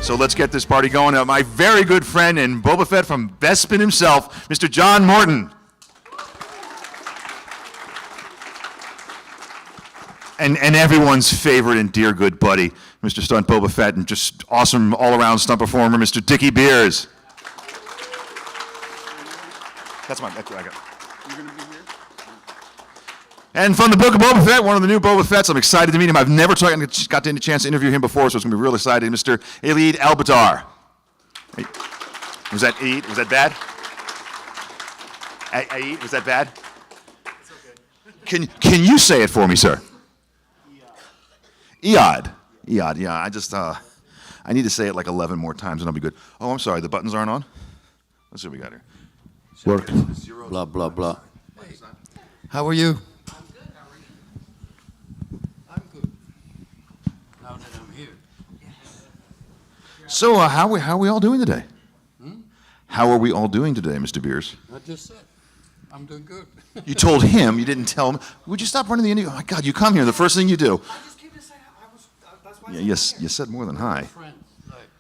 So let's get this party going. My very good friend and Boba Fett from Bespin himself, Mr. John Morton. And everyone's favorite and dear good buddy, Mr. Stunt Boba Fett, and just awesome all-around stunt performer, Mr. Dickey Beers. That's what I got. You're going to be here? And from the Book of Boba Fett, one of the new Boba Fetts, I'm excited to meet him. I've never got a chance to interview him before, so it's going to be real exciting. Mr. Eyad Elbitar. Hey. Was that Eyad? Was that bad? Eyad, was that bad? It's okay. Can you say it for me, sir? Eyad. Eyad, yeah. I need to say it like 11 more times and I'll be good. Oh, I'm sorry, the buttons aren't on? Let's see what we got here. Work. Blah, blah, blah. Hey. How are you? I'm good. How are you? I'm good. Now that I'm here. So, how are we all doing today? How are we all doing today, Mr. Beers? I just said, I'm doing good. You told him, you didn't tell him. Would you stop running the interview? Oh my God, you come here, the first thing you do. I just came to say I was. That's why. Yeah, yes, you said more than hi. Friends.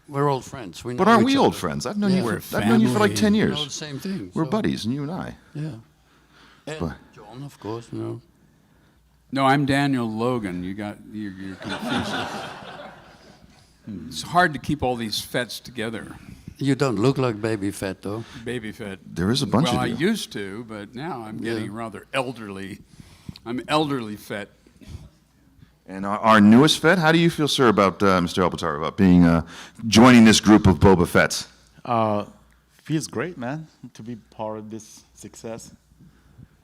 We're old friends. We know But aren't each we other. old friends? I've known you We're for like 10 We years. know the same thing. We're so- buddies, and you and I. Yeah. And But- John, of course, you know. No, I'm Daniel Logan. You're confused. It's hard to keep all these Fetts together. You don't look like Baby Fett, though. Baby Fett. There is a bunch well, of you. I used to, but now I'm getting rather elderly. I'm elderly Fett. And our newest Fett, how do you feel, sir, about Mr. Elbitar, about being joining this group of Boba Fetts? Feels great, man, to be part of this success.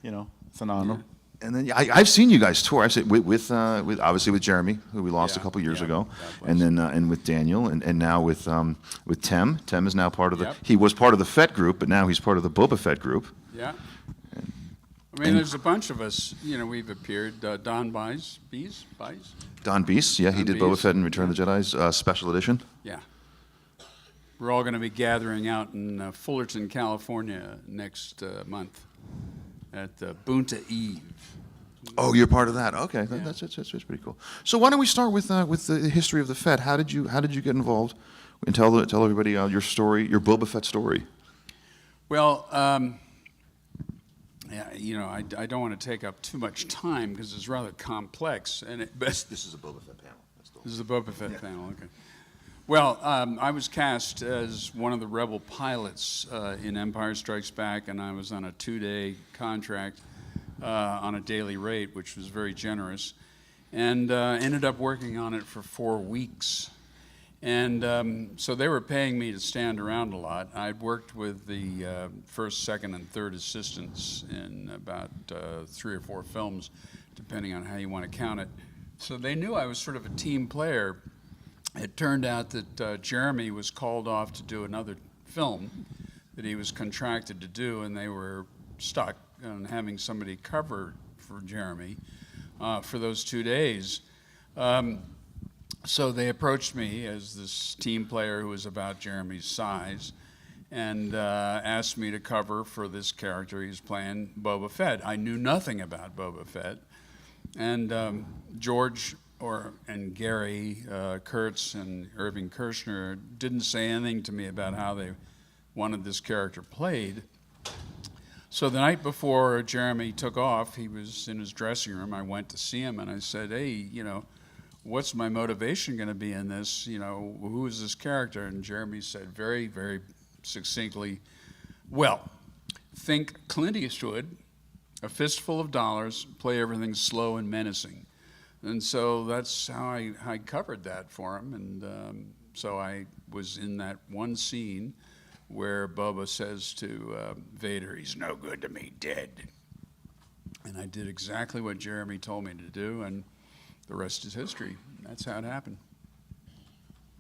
You know, it's an honor. And then I've seen you guys tour. I've seen with obviously with Jeremy, who we lost a couple years ago, and then and with Daniel, and now with Tem. Tem is now part of the. Yep. He was part of the Fett group, but now he's part of the Boba Fett group. Yeah. I mean, there's a bunch of us. You know, we've appeared. Don Bies. Don Beast, yeah, he Don did Boba Beast, Fett and Return of the Jedi's special edition. Yeah. We're all going to be gathering out in Fullerton, California next month at Bunta Eve. Oh, you're part of that. Okay, that's pretty cool. So why don't we start with the history of the Fett? How did you get involved? And tell everybody your story, your Boba Fett story. Well, yeah, you know, I don't want to take up too much time because it's rather complex. And This is a Boba Fett panel. This is a Boba Fett panel, okay. Well, I was cast as one of the rebel pilots in Empire Strikes Back, and I was on a 2-day contract on a daily rate, which was very generous, and ended up working on it for 4 weeks. And so they were paying me to stand around a lot. I'd worked with the first, second, and third assistants in about 3 or 4 films, depending on how you want to count it. So they knew I was sort of a team player. It turned out that Jeremy was called off to do another film that he was contracted to do, and they were stuck on having somebody cover for Jeremy for those 2 days. So they approached me as this team player who was about Jeremy's size and asked me to cover for this character he was playing, Boba Fett. I knew nothing about Boba Fett. And George and Gary Kurtz and Irving Kershner didn't say anything to me about how they wanted this character played. So the night before Jeremy took off, he was in his dressing room. I went to see him and I said, hey, you know, what's my motivation going to be in this? You know, who is this character? And Jeremy said very, very succinctly, well, think Clint Eastwood, a fistful of dollars, play everything slow and menacing. And so that's how I covered that for him. And so I was in that one scene where Boba says to Vader, he's no good to me, dead. And I did exactly what Jeremy told me to do, and the rest is history. That's how it happened.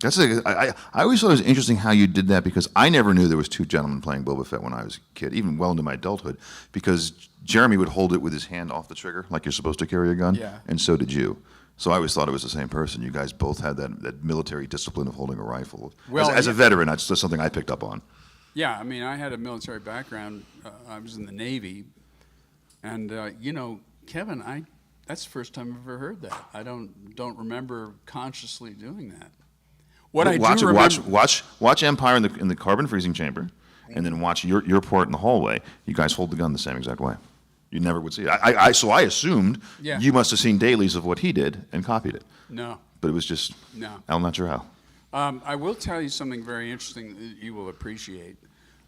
I always thought it was interesting how you did that, because I never knew there was 2 gentlemen playing Boba Fett when I was a kid, even well into my adulthood, because Jeremy would hold it with his hand off the trigger like you're supposed to carry a gun, and so did you. So I always thought it was the same person. You guys both had that military discipline of holding a rifle. Well, as a veteran, that's just something I picked up on. Yeah, I mean, I had a military background. I was in the Navy. And, you know, Kevin, that's the first time I've ever heard that. I don't remember consciously doing that. What I watch do it. remember, Watch Empire in the carbon freezing chamber, and then watch your port in the hallway. You guys hold the gun the same exact way. You never would see it. So I assumed Yeah. you must have seen dailies of what he did and copied it. no. But it was just, No. I'm not sure how. I will tell you something very interesting that you will appreciate.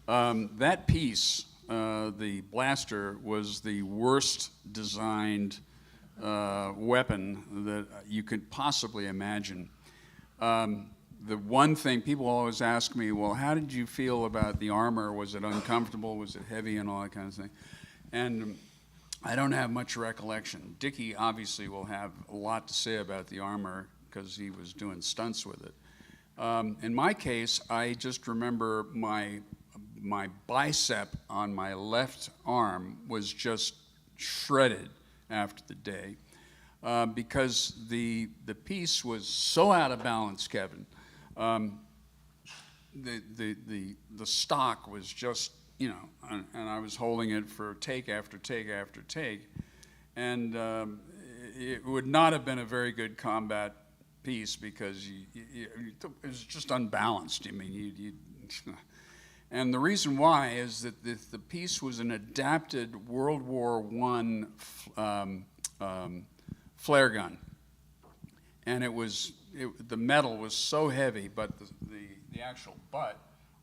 That piece, the blaster, was the worst designed weapon that you could possibly imagine. The one thing people always ask me, well, how did you feel about the armor? Was it uncomfortable? Was it heavy and all that kind of thing? And I don't have much recollection. Dickey obviously will have a lot to say about the armor because he was doing stunts with it. In my case, I just remember my bicep on my left arm was just shredded after the day because the piece was so out of balance, Kevin. The stock was just, you know, and I was holding it for take after take after take, and it would not have been a very good combat piece because it was just unbalanced. I mean, and the reason why is that the piece was an adapted World War I flare gun, and the metal was so heavy, but the actual butt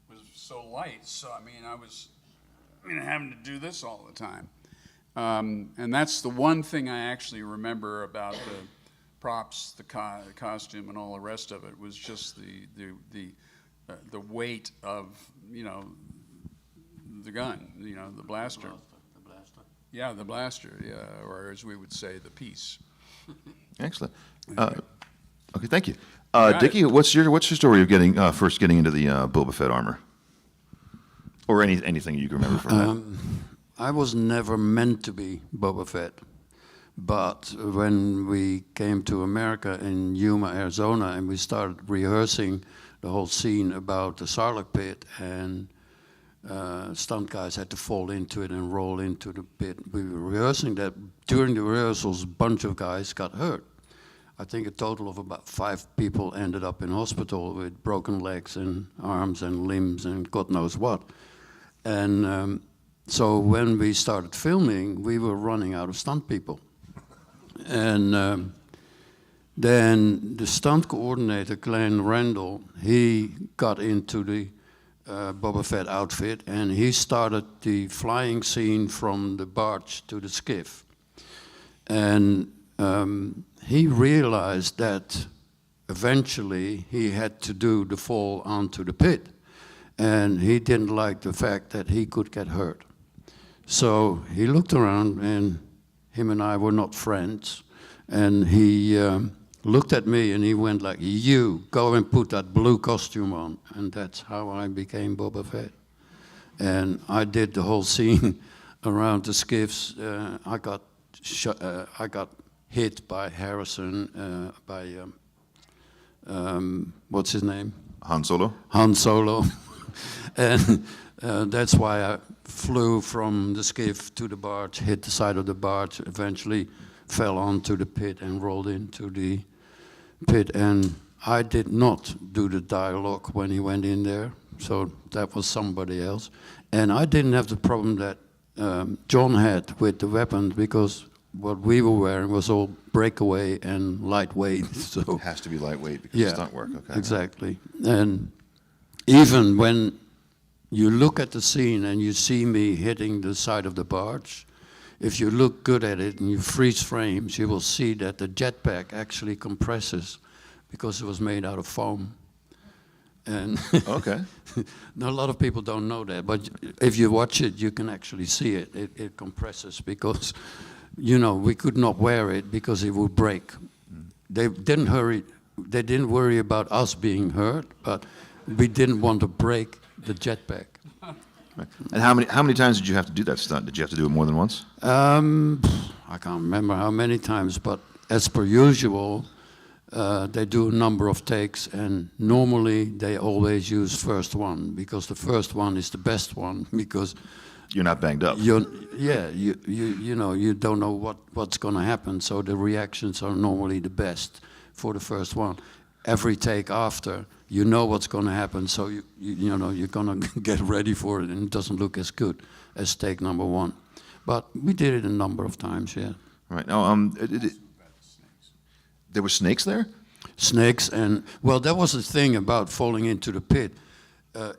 was so light. So I mean, I was having to do this all the time, and that's the one thing I actually remember about the props, the costume, and all the rest of it was just the weight of, you know, the gun, you know, the blaster. The blaster. Yeah, the blaster. Yeah, or as we would say, the piece. Excellent. Okay, thank you. Got Dickey, it. what's your story of first getting into the Boba Fett armor, or anything you can remember from that? I was never meant to be Boba Fett. But when we came to America in Yuma, Arizona, and we started rehearsing the whole scene about the Sarlacc pit, and stunt guys had to fall into it and roll into the pit. We were rehearsing that. During the rehearsals, a bunch of guys got hurt. I think a total of about 5 people ended up in hospital with broken legs and arms and limbs and God knows what. And so when we started filming, we were running out of stunt people. And then the stunt coordinator, Glenn Randall, he got into the Boba Fett outfit, and he started the flying scene from the barge to the skiff. And he realized that eventually he had to do the fall onto the pit, and he didn't like the fact that he could get hurt. So he looked around, and him and I were not friends, and he looked at me and he went like, "You go and put that blue costume on," and that's how I became Boba Fett. And I did the whole scene around the skiffs. I got hit by Harrison, what's his name? Han Solo. Han Solo, and that's why I flew from the skiff to the barge, hit the side of the barge, eventually fell onto the pit and rolled into the pit. And I did not do the dialogue when he went in there, so that was somebody else. And I didn't have the problem that John had with the weapons, because what we were wearing was all breakaway and lightweight. So It has to be lightweight because yeah, of stunt work. Okay. exactly. And even when you look at the scene and you see me hitting the side of the barge, if you look good at it and you freeze frames, you will see that the jetpack actually compresses because it was made out of foam. And Okay. a lot of people don't know that, but if you watch it, you can actually see it. It compresses because, you know, we could not wear it because it would break. They didn't worry about us being hurt, but we didn't want to break the jetpack. And how many times did you have to do that stunt? Did you have to do it more than once? I can't remember how many times, but as per usual, they do a number of takes, and normally they always use first one, because the first one is the best one, because You're not banged up. you know, you don't know what's going to happen, so the reactions are normally the best for the first one. Every take after, you know what's going to happen, so you know you're going to get ready for it, and it doesn't look as good as take number one. But we did it a number of times, yeah. Right. Now, there were snakes there? Snakes, and well, that was the thing about falling into the pit.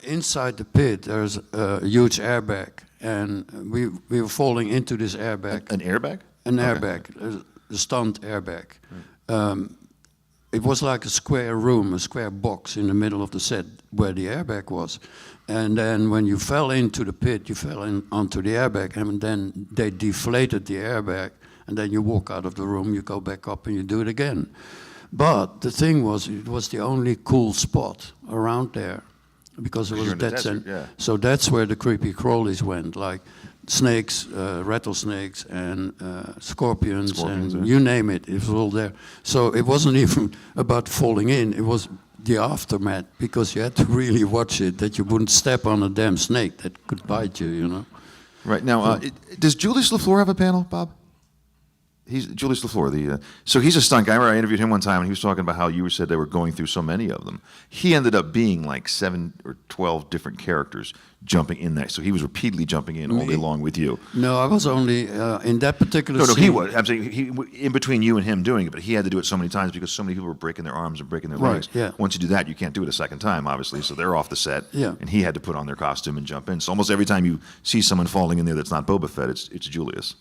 Inside the pit, there's a huge airbag, and we were falling into this airbag. An airbag? An Okay. airbag, a stunt airbag. It was like a square room, a square box in the middle of the set where the airbag was. And then when you fell into the pit, you fell onto the airbag, and then they deflated the airbag, and then you walk out of the room, you go back up, and you do it again. But the thing was, it was the only cool spot around there, because it was you're in the dead desert, center. yeah. So that's where the creepy crawlies went, like snakes, rattlesnakes, and scorpions, and yeah. you name it. It was all there. So it wasn't even about falling in. It was the aftermath, because you had to really watch it, that you wouldn't step on a damn snake that could bite you, you know. Right. Now, does Julius LaFleur have a panel, Bob? He's Julius LaFleur. So he's a stunt guy. I remember I interviewed him one time, and he was talking about how you said they were going through so many of them. He ended up being like 7 or 12 different characters jumping in that. So he was repeatedly jumping in all day long with you. No, I was only in that particular No, scene. he was. I'm saying he in between you and him doing it, but he had to do it so many times because so many people were breaking their arms and breaking their Right, legs. yeah. Once you do that, you can't do it a second time, obviously. So they're off the set. Yeah. And he had to put on their costume and jump in. So almost every time you see someone falling in there that's not Boba Fett, it's Julius.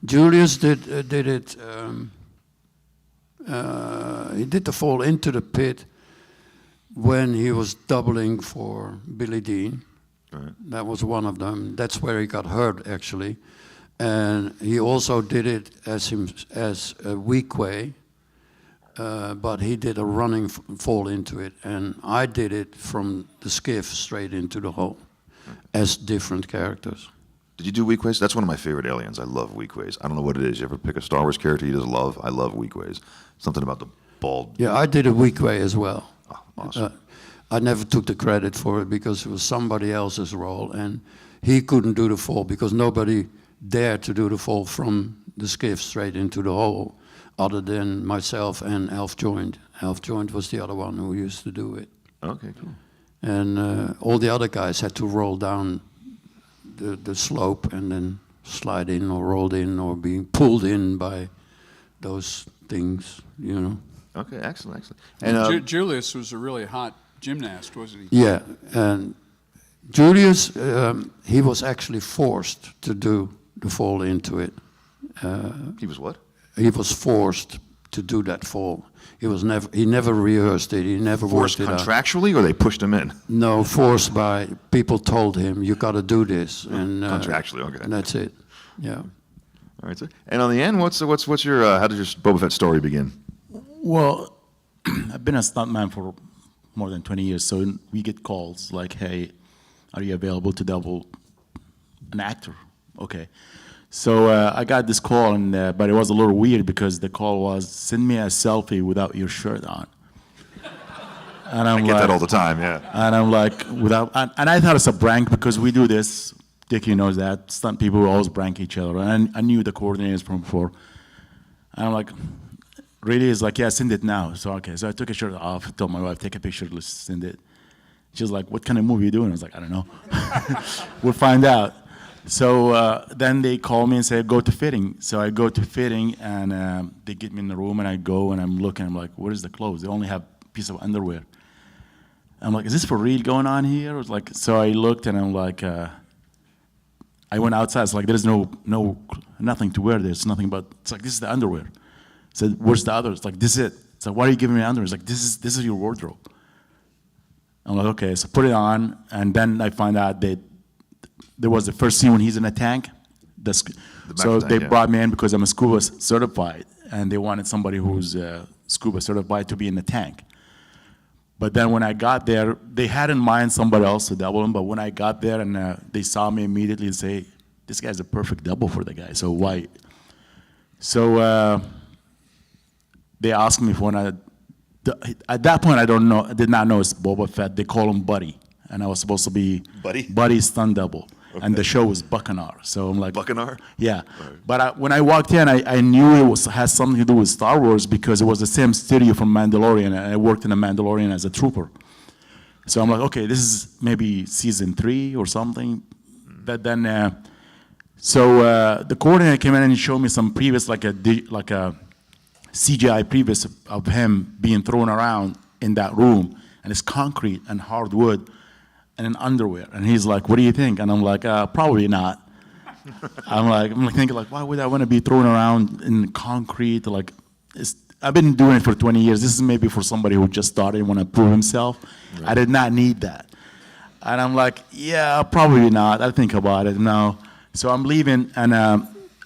Julius did it. He did the fall into the pit when he was doubling for Billy Dean. Right. That was one of them. That's where he got hurt, actually. And he also did it as a weak way, but he did a running fall into it. And I did it from the skiff straight into the hole as different characters. Did you do Weequays? That's one of my favorite aliens. I love Weequays. I don't know what it is. You ever pick a Star Wars character you just love? I love Weequays. Something about the bald. Yeah, I did a weak way as well. Oh, awesome. I never took the credit for it because it was somebody else's role, and he couldn't do the fall because nobody dared to do the fall from the skiff straight into the hole, other than myself and Alf Joint. Alf Joint was the other one who used to do it. Okay, cool. And all the other guys had to roll down the slope and then slide in or rolled in or being pulled in by those things, you know. Okay, excellent. And Julius was a really hot gymnast, wasn't he? Yeah, and Julius, he was actually forced to do the fall into it. he was what? He was forced to do that fall. He never rehearsed it. He never Forced worked it out. contractually, or they pushed him in? No, forced by people told him you got to do this, and Contractually, okay. and that's it. Yeah. All right, sir. And on the end, what's your how did your Boba Fett story begin? Well, I've been a stuntman for more than 20 years, so we get calls like, hey, are you available to double an actor? Okay. So I got this call, but it was a little weird because the call was, send me a selfie without your shirt on. And I get that all the time, yeah. And I'm like, and I thought it's a prank because we do this. Dickey knows that. Stunt people always prank each other. And I knew the coordinators from before. And I'm like, really? He's like, yeah, send it now. So, okay. So I took a shirt off, told my wife, take a picture, let's send it. She's like, what kind of movie are you doing? I was like, I don't know. We'll find out. So then they call me and say, go to fitting. So I go to fitting, and they get me in the room, and I go, and I'm looking. I'm like, where's the clothes? They only have a piece of underwear. I'm like, is this for real going on here? It was like, so I looked, and I'm like, I went outside. It's like, there's nothing to wear. There's nothing but, it's like, this is the underwear. I said, where's the other? It's like, this is it. So why are you giving me underwear? It's like, this is your wardrobe. I'm like, okay, so put it on, and then I find out that there was the first scene when he's in a tank. So they brought me in because I'm a scuba certified, and they wanted somebody who's scuba certified to be in the tank. But then when I got there, they had in mind somebody else to double him, but when I got there and they saw me immediately and say, this guy's a perfect double for the guy, so why? So they asked me for at that point, I did not know it's Boba Fett. They call him Buddy, and I was supposed to be Buddy? Buddy's stunt double. and the show was Buccaneer. So I'm like, Buccaneer? Yeah. But when I walked in, I knew it had something to do with Star Wars because it was the same studio from Mandalorian, and I worked in a Mandalorian as a trooper. So I'm like, okay, this is maybe season 3 or something. But then, the coordinator came in and he showed me some previous, like a CGI previous of him being thrown around in that room, and it's concrete and hardwood and in underwear. And he's like, what do you think? And I'm like, probably not. I'm thinking like, why would I want to be thrown around in concrete? Like, I've been doing it for 20 years. This is maybe for somebody who just started and want to prove himself. Right. I did not need that. And I'm like, yeah, probably not. I'll think about it now. So I'm leaving, and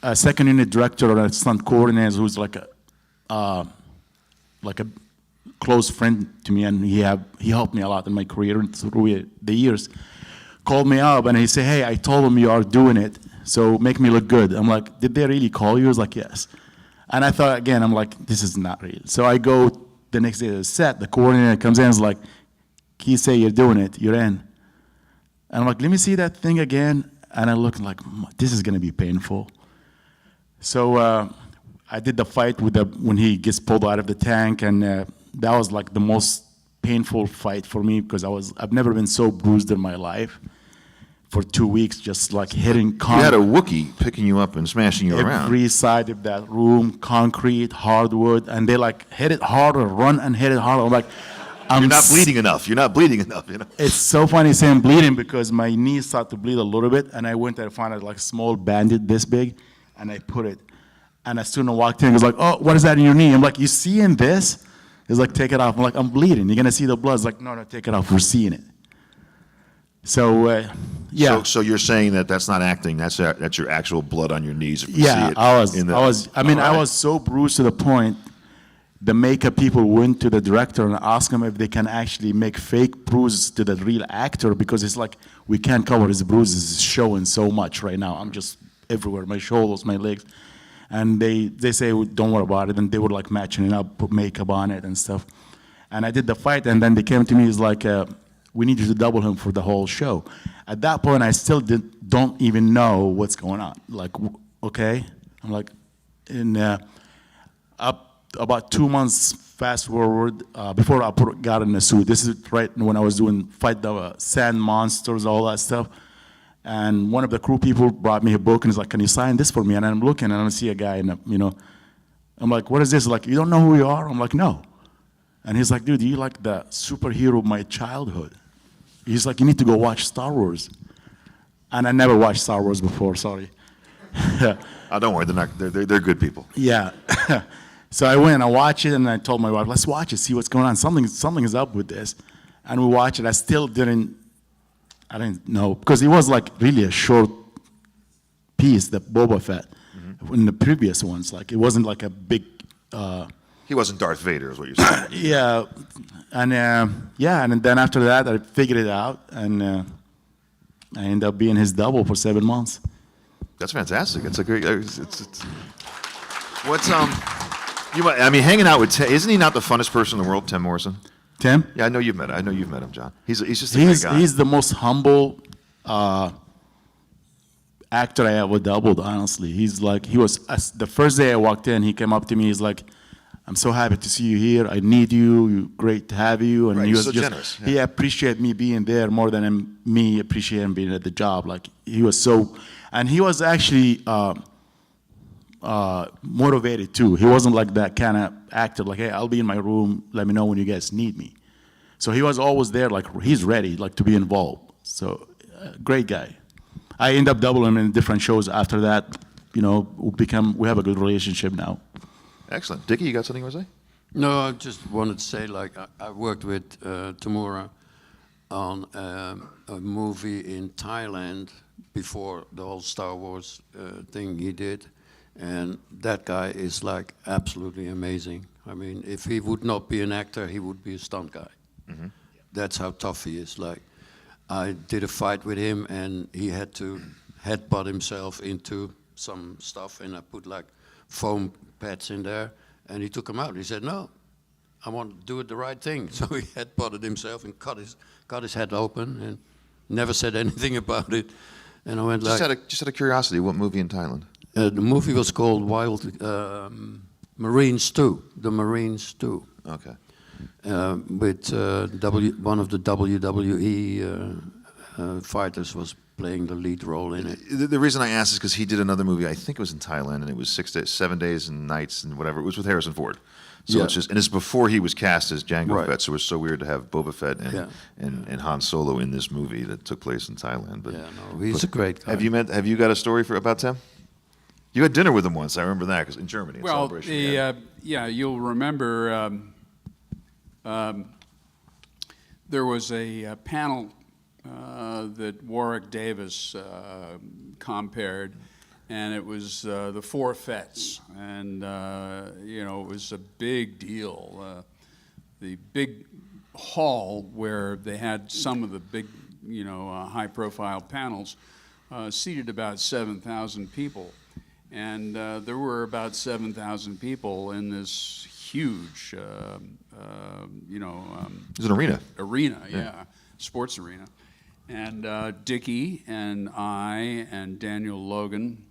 a second unit director or assistant coordinator who's like a close friend to me, and he helped me a lot in my career through the years, called me up and he said, hey, I told him you are doing it, so make me look good. I'm like, did they really call you? He was like, yes. And I thought, again, I'm like, this is not real. So I go the next day to the set, the coordinator comes in and is like, can you say you're doing it, you're in? And I'm like, let me see that thing again. And I look like, this is gonna be painful. So I did the fight when he gets pulled out of the tank, and that was like the most painful fight for me because I've never been so bruised in my life for 2 weeks, just like hitting concrete. You had a Wookiee picking you up and smashing you around. Every side of that room, concrete, hardwood, and they like hit it harder, run and hit it harder. I'm like, you're not bleeding enough. You're not bleeding enough. You know. It's so funny saying bleeding because my knees started to bleed a little bit, and I went and found like a small bandage this big, and I put it. And as soon as I walked in, he was like, oh, what is that in your knee? I'm like, you seeing this? He's like, take it off. I'm like, I'm bleeding. You're going to see the blood. He's like, no, take it off. We're seeing it. So, yeah. So you're saying that that's not acting. That's your actual blood on your knees. If you Yeah, see it I was so bruised to the point the makeup people went to the director and asked him if they can actually make fake bruises to the real actor because it's like, we can't cover his bruises. It's showing so much right now. I'm just everywhere, my shoulders, my legs. And they say, don't worry about it. And they were like matching it up, put makeup on it and stuff. And I did the fight, and then they came to me, it's like, we need you to double him for the whole show. At that point, I still don't even know what's going on. Like, okay. I'm like, up about 2 months fast forward, before I got in the suit. This is right when I was doing fight the sand monsters, all that stuff. And one of the crew people brought me a book and he's like, can you sign this for me? And I'm looking and I see a guy, I'm like, what is this? Like, you don't know who you are? I'm like, no. And he's like, dude, you like the superhero of my childhood. He's like, you need to go watch Star Wars. And I never watched Star Wars before, sorry. Oh, don't worry, they're good people. Yeah. So I went and I watched it and I told my wife, let's watch it, see what's going on. Something is up with this. And we watched it. I didn't know, because it was like really a short piece, the Boba Fett, in the previous ones. Like, it wasn't like a big... He wasn't Darth Vader, is what you're saying. Yeah. And then after that, I figured it out, and I ended up being his double for 7 months. That's fantastic. It's a great... What's... hanging out with Tim, isn't he not the funnest person in the world, Tim Morrison? Tim? Yeah, I know you've met him, John. He's just a great guy. He's the most humble actor I ever doubled, honestly. The first day I walked in, he came up to me, he's like, I'm so happy to see you here. I need you. Great to have you. And right, he was so just generous. Yeah. He appreciated me being there more than me appreciating him being at the job. Like, he was so, and he was actually motivated too. He wasn't like that kind of actor, like, hey, I'll be in my room, let me know when you guys need me. So he was always there, like, he's ready, like, to be involved. So, great guy. I end up doubling him in different shows after that. We have a good relationship now. Excellent. Dickey, you got something you want to say? No, I just wanted to say, like, I worked with Tamura on a movie in Thailand before the whole Star Wars thing he did. And that guy is, like, absolutely amazing. I mean, if he would not be an actor, he would be a stunt guy. Mm-hmm. That's how tough he is. Like, I did a fight with him, and he had to headbutt himself into some stuff, and I put, like, foam pads in there, and he took them out. He said, no, I want to do it the right thing. So he headbutted himself and cut his head open and never said anything about it. And I went like, Just out of curiosity, what movie in Thailand? the movie was called Marine Stew, The Marine Stew, Okay. with one of the WWE fighters was playing the lead role in it. The reason I asked is because he did another movie, I think it was in Thailand, and it was 7 days and nights and whatever. It was with Harrison Ford. So Yeah. it's just, and it's before he was cast as Jango Right. Fett, so it was so weird to have Boba Fett Yeah. and Han Solo in this movie that took place in Thailand. But Yeah, no, he's a great guy. Have you got a story about Tim? You had dinner with him once. I remember that because in Germany. in Well, Celebration. yeah, you'll remember there was a panel that Warwick Davis compared, and it was the four Fets, and it was a big deal. The big hall where they had some of the big, high-profile panels seated about 7,000 people. And there were about 7,000 people in this huge, It's an arena. arena, sports arena. And Dickey and I and Daniel Logan.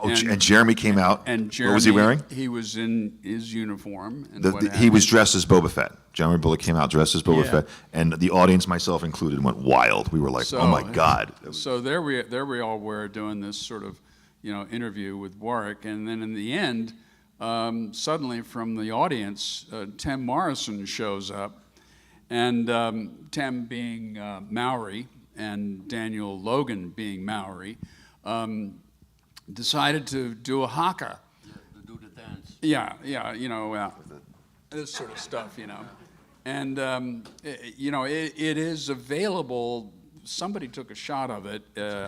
Oh, and Jeremy came out. And Jeremy, what was he wearing? He was in his uniform. And He was dressed as Boba Fett. Jeremy Bullock came out dressed as Boba Yeah. Fett, and the audience, myself included, went wild. We were like, "Oh my God!" So there we all were doing this sort of, interview with Warwick, and then in the end, suddenly from the audience, Tim Morrison shows up, and Tim being Maori and Daniel Logan being Maori, decided to do a haka. To do the dance. Yeah, this sort of stuff, And, it is available. Somebody took a shot of it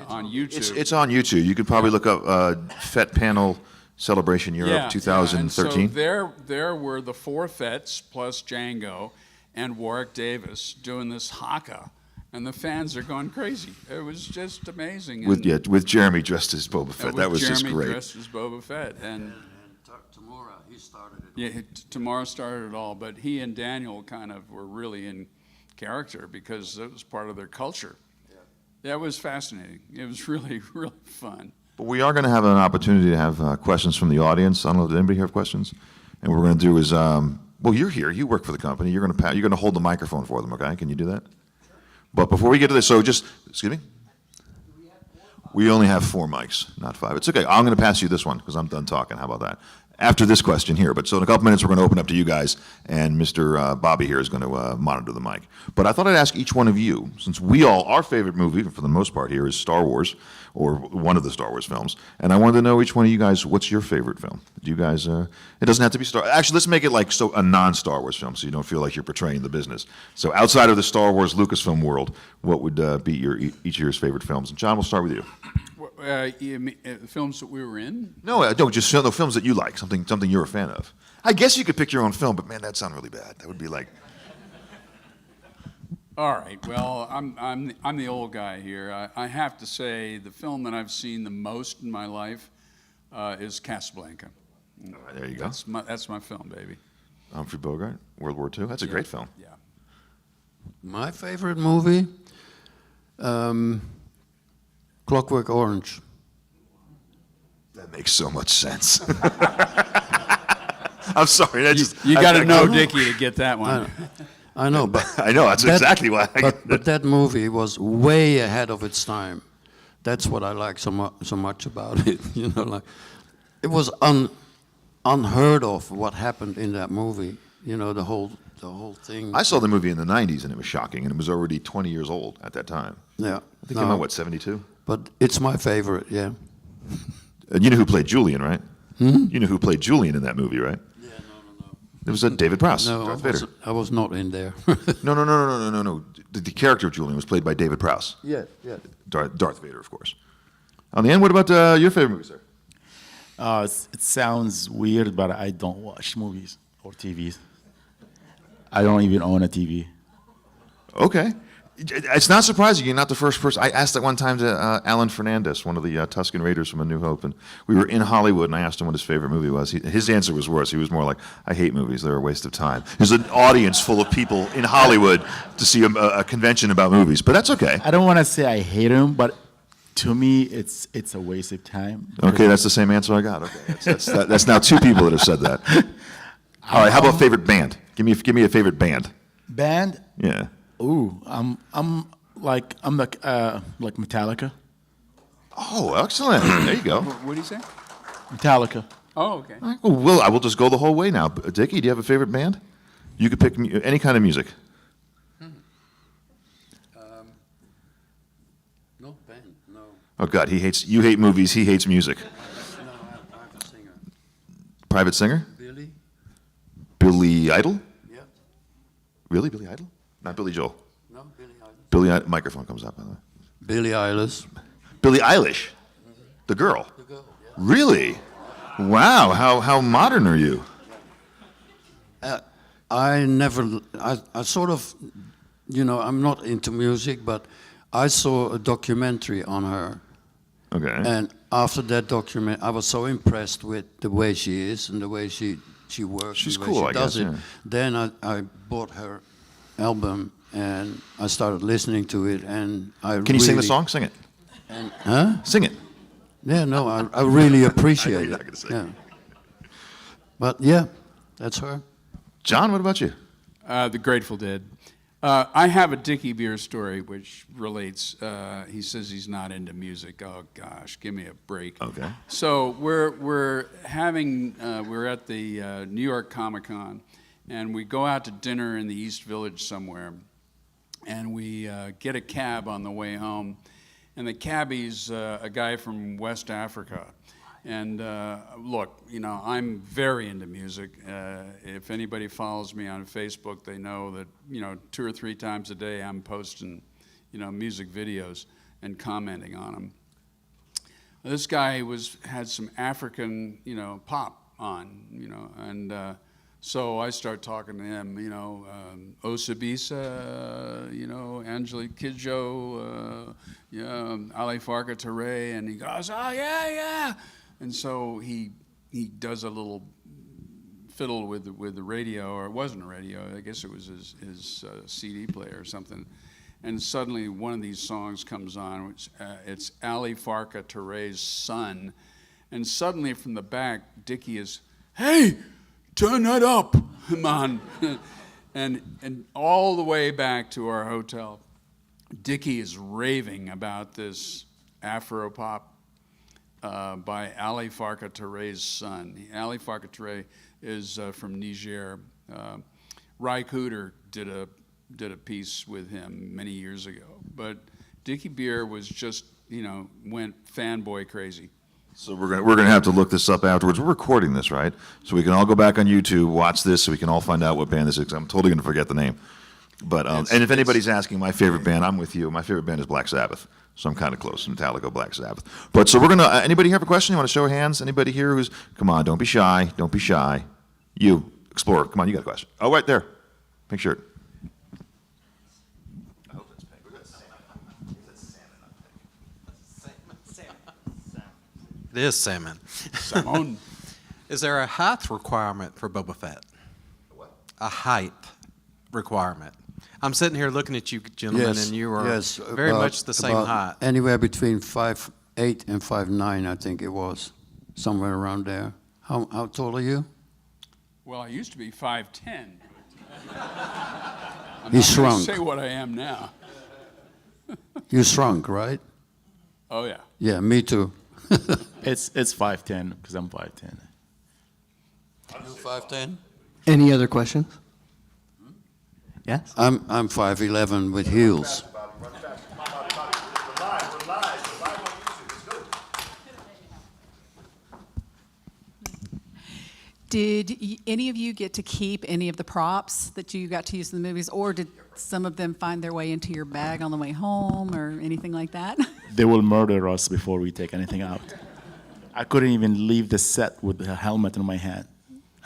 on YouTube. It's on YouTube. You could probably look up Fett Panel Celebration Europe 2013. And so there were the four Fets plus Django and Warwick Davis doing this haka, and the fans are going crazy. It was just amazing. With Jeremy dressed as Boba Fett. with That was just Jeremy great. dressed as Boba Fett, and Tamura, he started it. yeah, Tamara started it all, but he and Daniel kind of were really in character because it was part of their culture. Yeah, it was fascinating. It was really, really fun. But we are going to have an opportunity to have questions from the audience. I don't know, did anybody have questions? And what we're going to do is, well, you're here. You work for the company. You're going to hold the microphone for them, okay? Can you do that? But before we get to this, so just, excuse me? We only have 4 mics, not 5. It's okay. I'm going to pass you this one because I'm done talking. How about that? After this question here. But so in a couple minutes, we're going to open up to you guys, and Mr. Bobby here is going to monitor the mic. But I thought I'd ask each one of you, since our favorite movie, for the most part here, is Star Wars, or one of the Star Wars films. And I wanted to know each one of you guys, what's your favorite film? Do you guys, it doesn't have to be actually, let's make it like a non-Star Wars film, so you don't feel like you're portraying the business. So outside of the Star Wars Lucasfilm world, what would be each of your favorite films? And John, we'll start with you. You mean, the films that we were in? No, just the films that you like, something you're a fan of. I guess you could pick your own film, but man, that sounds really bad. That would be like. All right. Well, I'm the old guy here. I have to say the film that I've seen the most in my life is Casablanca. All right, there you go. That's my film, baby. Humphrey Bogart, World War II. That's a great film. Yeah. My favorite movie, Clockwork Orange. That makes so much sense. I'm sorry. You got to know Dickey to get that one. I know, but I know. That's exactly why. But that movie was way ahead of its time. That's what I like so much about it. It was unheard of what happened in that movie. The whole thing. I saw the movie in the 90s, and it was shocking, and it was already 20 years old at that time. Yeah. I think it came out, 72? But it's my favorite, yeah. And you know who played Julian, right? You know who played Julian in that movie, right? Yeah, no. It was David Prowse, No, Darth Vader. I was not in there. No. The character of Julian was played by David Prowse. Yeah. Darth Vader, of course. On the end, what about your favorite movie, sir? It sounds weird, but I don't watch movies or TVs. I don't even own a TV. Okay. It's not surprising. You're not the first person. I asked that one time to Alan Fernandez, one of the Tusken Raiders from A New Hope, and we were in Hollywood, and I asked him what his favorite movie was. His answer was worse. He was more like, I hate movies. They're a waste of time. There's an audience full of people in Hollywood to see a convention about movies, but that's okay. I don't want to say I hate him, but To me, it's a waste of time. Okay, that's the same answer I got. Okay, that's now two people that have said that. All right, how about favorite band? Give me a favorite band. Band. Yeah. Ooh, I'm like Metallica. Oh, excellent. There you go. What do you say? Metallica. Oh, okay. All right, well, I will just go the whole way now. Dickey, do you have a favorite band? You could pick any kind of music. No, Ben, no. Oh God, you hate movies. He hates music. No, I have a singer. Private singer? Billy? Billy Idol? Yeah. Really, Billy Idol? Not Billy Joel. No, Billy Eilish. Billy microphone comes up by the way. Billy Eilish. Billie Eilish, the girl. The girl, yeah. Really? Wow. How modern are you? I sort of, I'm not into music, but I saw a documentary on her. Okay. And after that document, I was so impressed with the way she is and the way she works. She's and the way cool, she I does guess, it. yeah. Then I bought her album and I started listening to it, and Can you sing the song? Sing it. Huh? Sing it. Yeah, no, I really appreciate you're not it. gonna say. Yeah. But yeah, that's her. John, what about you? The Grateful Dead. I have a Dickey Beer story which relates. He says he's not into music. Oh gosh, give me a break. Okay. So we're at the New York Comic Con, and we go out to dinner in the East Village somewhere, and we get a cab on the way home, and the cabbie's a guy from West Africa. And look, I'm very into music. If anybody follows me on Facebook, they know that 2 or 3 times a day I'm posting, music videos and commenting on them. This guy had some African, pop on, and so I start talking to him, Osabisa, Angelique Kidjo, Ali Farka Touré, and he goes, oh yeah. And so he does a little fiddle with the radio, or it wasn't a radio, I guess it was his CD player or something. And suddenly one of these songs comes on, which it's Ali Farka Touré's son. And suddenly from the back, Dickey is, hey, turn that up, man. and all the way back to our hotel, Dickey is raving about this Afro-pop by Ali Farka Touré's son. Ali Farka Touré is from Niger. Ry Cooder did a piece with him many years ago. But Dickey Beer was just, went fanboy crazy. So we're gonna have to look this up afterwards. We're recording this, right? So we can all go back on YouTube, watch this, so we can all find out what band this is. 'Cause I'm totally gonna forget the name. But and if anybody's asking my favorite band, I'm with you. My favorite band is Black Sabbath. So I'm kind of close. Metallica, Black Sabbath. But so we're gonna. Anybody have a question? You want to show of hands? Anybody here who's? Come on, don't be shy. Don't be shy. You, Explorer. Come on, you got a question. Oh, right there. Pink shirt. I hope that's pink. It is salmon. Simone. Is there a height requirement for Boba Fett? What? A height requirement. I'm sitting here looking at you gentlemen, Yes, and you are yes, very about- much the same about height. Anywhere between 5'8" and 5'9", I think it was, somewhere around there. How tall are you? Well, I used to be 5'10". He shrunk. Say what I am now. You shrunk, right? Oh yeah. Yeah, me too. It's 5'10" because I'm 5'10". You 5'10"? Any other questions? Yes? I'm 5'11" with heels. Did any of you get to keep any of the props that you got to use in the movies, or did some of them find their way into your bag on the way home or anything like that? They will murder us before we take anything out. I couldn't even leave the set with the helmet in my hand.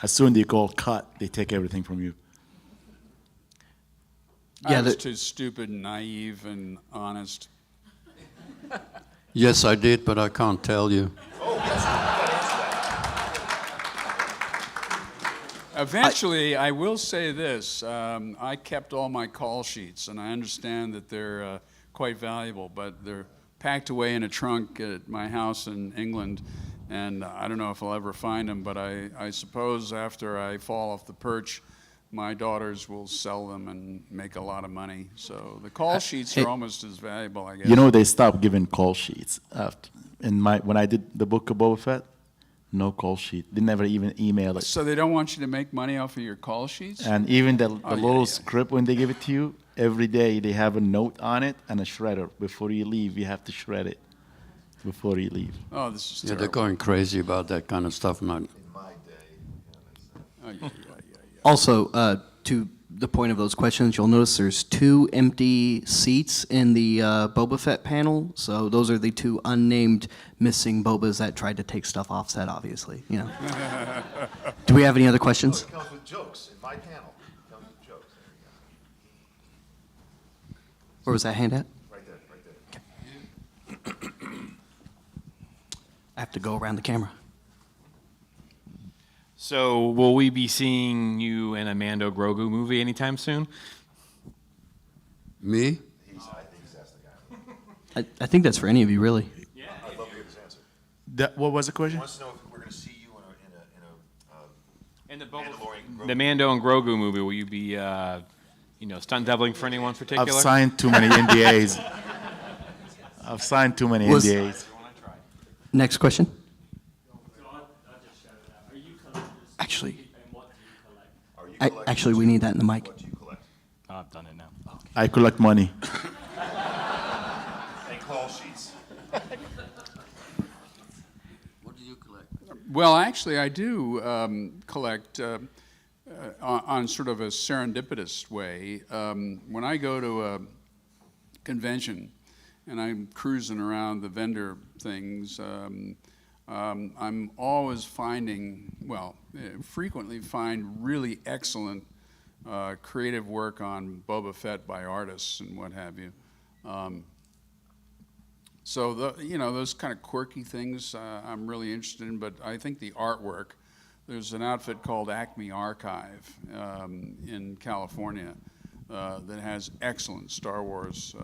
As soon as they go cut, they take everything from you. I Yeah, was the- too stupid, and naive, and honest. Yes, I did, but I can't tell you. Eventually, I will say this. I kept all my call sheets, and I understand that they're quite valuable, but they're packed away in a trunk at my house in England, and I don't know if I'll ever find them, but I suppose after I fall off the perch, my daughters will sell them and make a lot of money. So the call sheets are almost as valuable, I guess. You know, they stopped giving call sheets after. When I did the Book of Boba Fett, no call sheet. They never even email it. So they don't want you to make money off of your call sheets? And even the yeah, little yeah. script when they give it to you, every day they have a note on it and a shredder. Before you leave, you have to shred it before you leave. Oh, this is Yeah, terrible. they're going crazy about that kind of stuff now. In my day, Oh, yeah. Also, to the point of those questions, you'll notice there's 2 empty seats in the Boba Fett panel. So those are the 2 unnamed missing Bobas that tried to take stuff off set, obviously. You know. Do we have any other questions? it comes with jokes. In my panel, it comes with jokes. There Where was that hand at? you go. Right there. I have to go around the camera. So, will we be seeing you in a Mando Grogu movie anytime soon? Me? I think that's the guy. I think that's for any of you, really. I'd love to hear his answer. What was the He question? wants to know if we're going to see you in a In the Mandalorian. the Mando and Grogu movie, will you be, stunt doubling for anyone particular? I've signed too many NDAs. I've signed too many Was- NDAs. Next question. Actually, actually, we need that in the mic. What do you collect? Oh, I've done it now. I collect money. And call sheets. What do you collect? Well, actually, I do collect on sort of a serendipitous way. When I go to a convention and I'm cruising around the vendor things, I'm always frequently find really excellent creative work on Boba Fett by artists and what have you. So those kind of quirky things I'm really interested in, but I think the artwork. There's an outfit called Acme Archive in California that has excellent Star Wars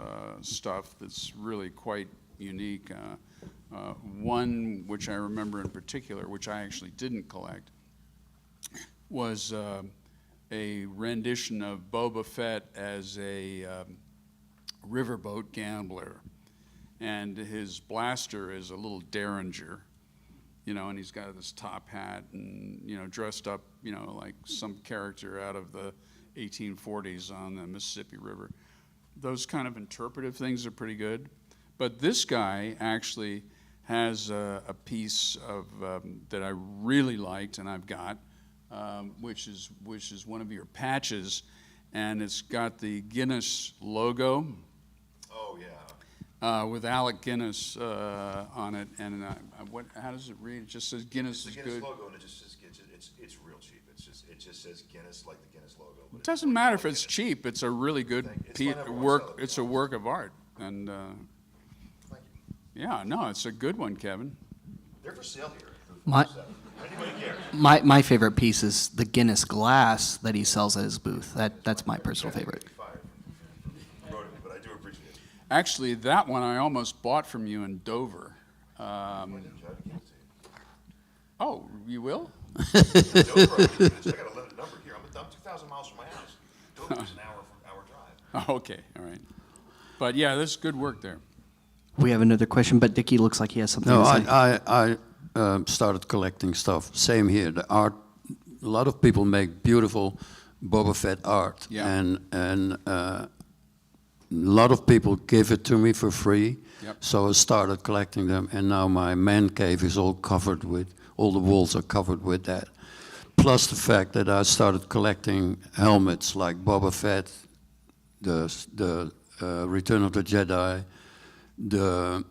stuff that's really quite unique. One which I remember in particular, which I actually didn't collect, was a rendition of Boba Fett as a riverboat gambler. And his blaster is a little Derringer, and he's got this top hat and, dressed up, like some character out of the 1840s on the Mississippi River. Those kind of interpretive things are pretty good. But this guy actually has a piece of that I really liked, and I've got, which is one of your patches, and it's got the Guinness logo. Oh, yeah. With Alec Guinness on it, and how does it read? It just says Guinness It's is the Guinness good. logo, and it it's real cheap. It just says Guinness like the Guinness logo. But It doesn't matter if it's cheap. It's a really good It's fine, everyone work. sell it. It's a work of art, and Thank you. yeah, no, it's a good one, Kevin. They're for sale here. My- Anybody cares? My favorite piece is the Guinness glass that he sells at his booth. That's my personal favorite. Fired from promoting it, but I do appreciate it. Actually, that one I almost bought from you in Dover. I didn't try to give it to you. Oh, you will? Dover, I got a limited number here. I'm 2,000 miles from my house. Dover's an hour drive. Oh, okay, all right. But yeah, there's good work there. We have another question, but Dickey looks like he has something No, to say. I started collecting stuff. Same here. The art. A lot of people make beautiful Boba Fett art, Yeah. and a lot of people give it to me for free. Yep. So I started collecting them, and now my man cave is all covered with. All the walls are covered with that. Plus the fact that I started collecting helmets like Boba Fett, the Return of the Jedi, the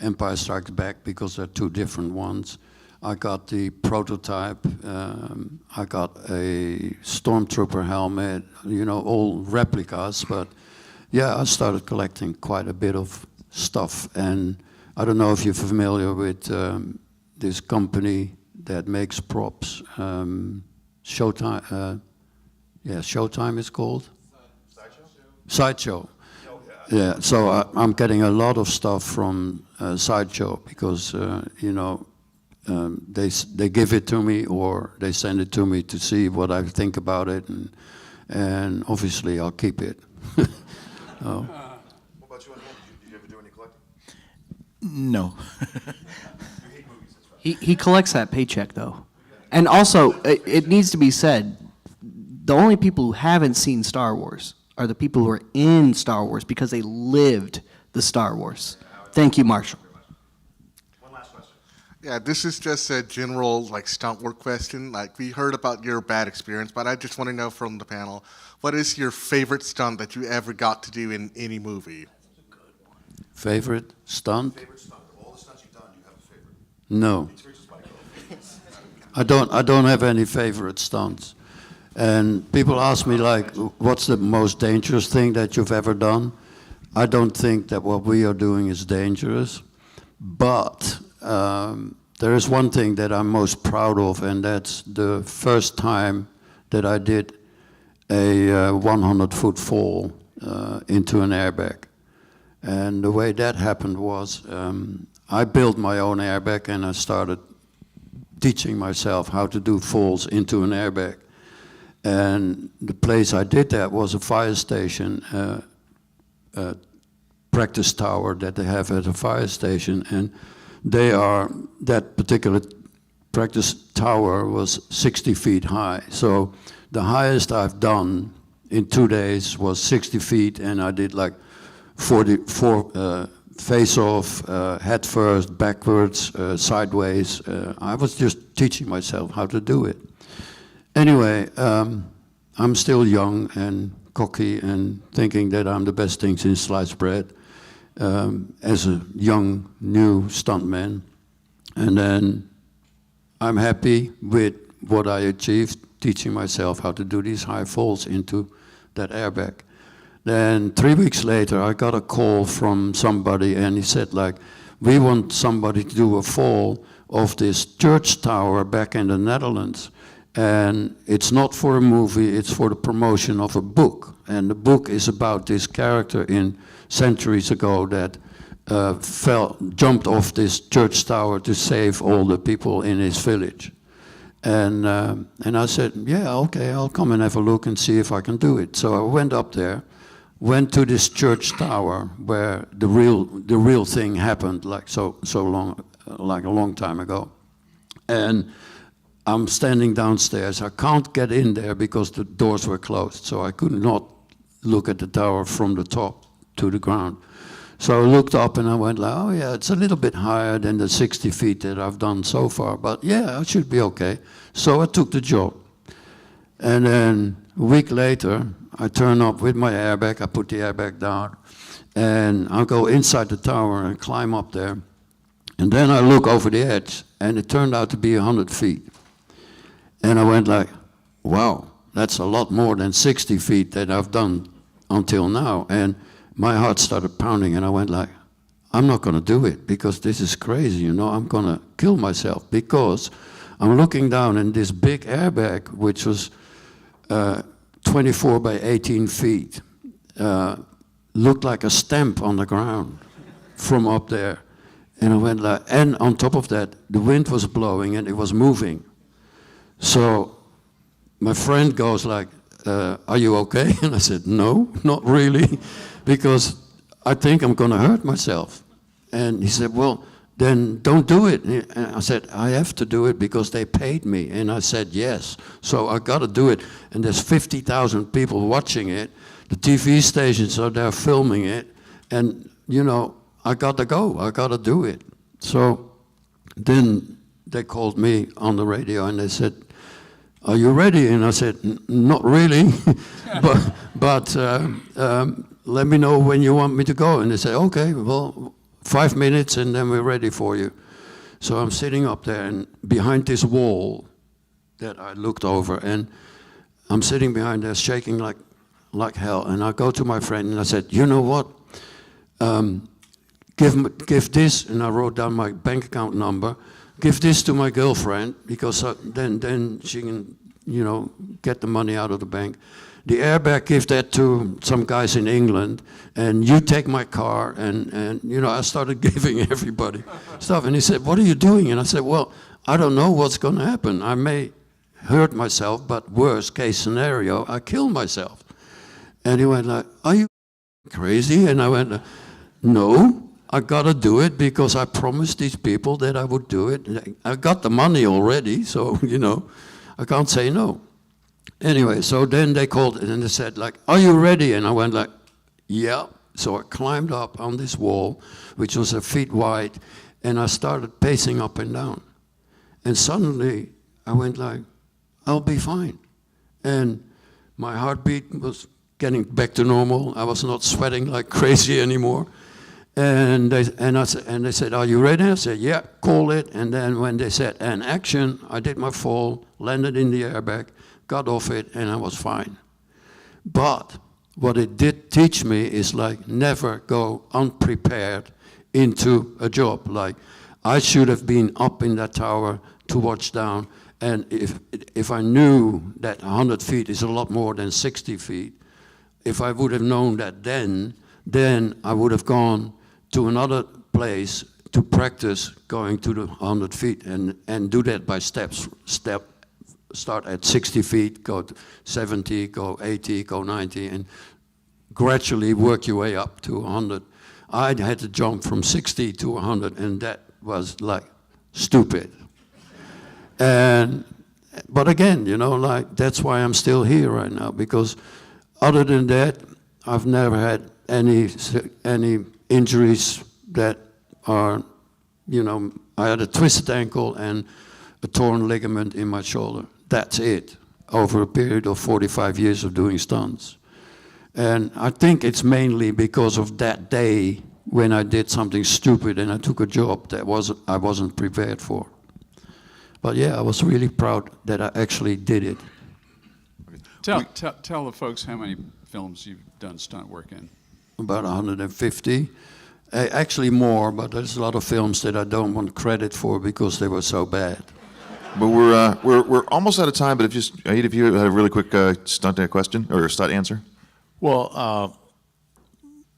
Empire Strikes Back, because they're two different ones. I got the prototype. I got a Stormtrooper helmet. All replicas. But yeah, I started collecting quite a bit of stuff. And I don't know if you're familiar with this company that makes props. Showtime. Showtime is called. Sideshow. Yeah, so I'm getting a lot of stuff from Sideshow because they give it to me or they send it to me to see what I think about it, and obviously I'll keep it. What about you? Did you ever do any collecting? No. He collects that paycheck though, and also it needs to be said, the only people who haven't seen Star Wars are the people who are in Star Wars because they lived the Star Wars. Thank you, Marshall. One last question. Yeah, this is just a general stunt work question. We heard about your bad experience, but I just want to know from the panel, what is your favorite stunt that you ever got to do in any movie? Favorite stunt? Favorite stunt of all the stunts you've done? Do you have a favorite? No. I don't have any favorite stunts. And people ask me what's the most dangerous thing that you've ever done? I don't think that what we are doing is dangerous, but there is one thing that I'm most proud of, and that's the first time that I did a 100-foot fall into an airbag. And the way that happened was I built my own airbag and I started teaching myself how to do falls into an airbag. And the place I did that was a fire station, practice tower that they have at a fire station. And that particular practice tower was 60 feet high. So the highest I've done in 2 days was 60 feet, and I did 44 face-off, head first, backwards, sideways. I was just teaching myself how to do it. Anyway, I'm still young and cocky and thinking that I'm the best thing since sliced bread as a young, new stuntman. And then I'm happy with what I achieved, teaching myself how to do these high falls into that airbag. Then 3 weeks later, I got a call from somebody, and he said, we want somebody to do a fall of this church tower back in the Netherlands. And it's not for a movie, it's for the promotion of a book. And the book is about this character in centuries ago that jumped off this church tower to save all the people in his village. And I said, yeah, okay, I'll come and have a look and see if I can do it. So I went up there, went to this church tower where the real thing happened, a long time ago. And I'm standing downstairs. I can't get in there because the doors were closed, so I could not look at the tower from the top to the ground. So I looked up and I went oh yeah, it's a little bit higher than the 60 feet that I've done so far, but yeah, I should be okay. So I took the job. And then a week later, I turn up with my airbag, I put the airbag down, and I go inside the tower and climb up there. And then I look over the edge, and it turned out to be 100 feet. And I went wow, that's a lot more than 60 feet that I've done until now. And my heart started pounding, and I went I'm not going to do it because this is crazy, I'm going to kill myself because I'm looking down in this big airbag, which was 24 by 18 feet, looked like a stamp on the ground from up there. And I went and on top of that, the wind was blowing and it was moving. So my friend goes are you okay? And I said, no, not really, because I think I'm going to hurt myself. And he said, well, then don't do it. And I said, I have to do it because they paid me. And I said, yes. So I got to do it. And there's 50,000 people watching it. The TV stations are there filming it. And, I got to go. I got to do it. So then they called me on the radio and they said, are you ready? And I said, not really, but let me know when you want me to go. And they said, okay, well, 5 minutes and then we're ready for you. So I'm sitting up there and behind this wall that I looked over, and I'm sitting behind there shaking like hell. And I go to my friend and I said, you know what? Give this, and I wrote down my bank account number. Give this to my girlfriend because then she can, get the money out of the bank. The airbag, give that to some guys in England, and you take my car, and I started giving everybody stuff. And he said, what are you doing? And I said, well, I don't know what's going to happen. I may hurt myself, but worst case scenario, I kill myself. And he went like, are you crazy? And I went, no, I got to do it because I promised these people that I would do it. I got the money already, so, I can't say no. Anyway, so then they called and they said, like, are you ready? And I went like, yeah. So I climbed up on this wall, which was a feet wide, and I started pacing up and down. And suddenly I went like, I'll be fine. And my heartbeat was getting back to normal. I was not sweating like crazy anymore. And they said, are you ready? I said, yeah, call it. And then when they said, and action, I did my fall, landed in the airbag, got off it, and I was fine. But what it did teach me is like never go unprepared into a job. Like I should have been up in that tower to watch down, and if I knew that 100 feet is a lot more than 60 feet, if I would have known that then I would have gone to another place to practice going to the 100 feet and do that by steps. Start at 60 feet, go to 70, go 80, go 90, and gradually work your way up to 100. I had to jump from 60 to 100, and that was like stupid. But again, like that's why I'm still here right now, because other than that, I've never had any injuries that are, I had a twisted ankle and a torn ligament in my shoulder. That's it, over a period of 45 years of doing stunts. And I think it's mainly because of that day when I did something stupid and I took a job that I wasn't prepared for. But yeah, I was really proud that I actually did it. Tell the folks how many films you've done stunt work in. About 150. Actually more, but there's a lot of films that I don't want credit for because they were so bad. But we're almost out of time. But if you had a really quick stunt question or stunt answer. Well,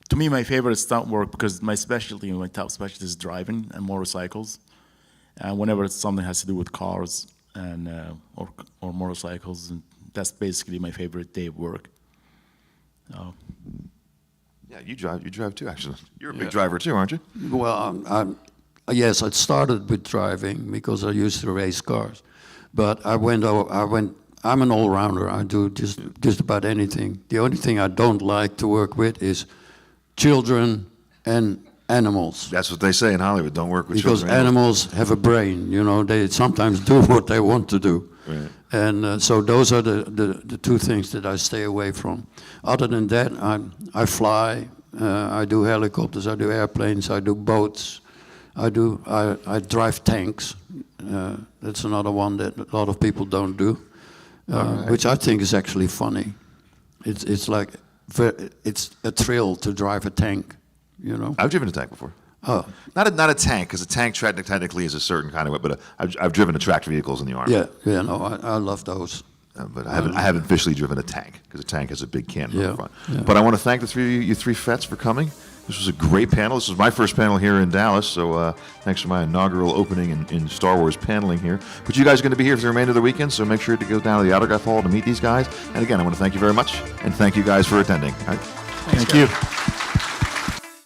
to me, my favorite stunt work, because my top specialty is driving and motorcycles. And whenever something has to do with cars and or motorcycles, and that's basically my favorite day of work. Yeah, you drive too. Actually, you're a big driver too, aren't you? Well, yes, I started with driving because I used to race cars, but I'm an all-rounder. I do just about anything. The only thing I don't like to work with is children and animals. That's what they say in Hollywood. Don't work with because children. Because animals have a brain. They sometimes do what they want to do. Right. And so those are the two things that I stay away from. Other than that, I fly. I do helicopters. I do airplanes. I do boats. I drive tanks. That's another one that a lot of people don't do, which I think is actually funny. It's like it's a thrill to drive a tank. I've driven a tank before. Oh, not a tank, because a tank technically is a certain kind of way. But I've driven tracked vehicles in the army. Yeah, no, I love those. But I haven't officially driven a tank, because a tank has a big cannon in the front. Yeah. But I want to thank you three Fets for coming. This was a great panel. This was my first panel here in Dallas, so thanks for my inaugural opening in Star Wars paneling here. But you guys are going to be here for the remainder of the weekend, so make sure to go down to the Autograph Hall to meet these guys. And again, I want to thank you very much, and thank you guys for attending. All right. Thank you.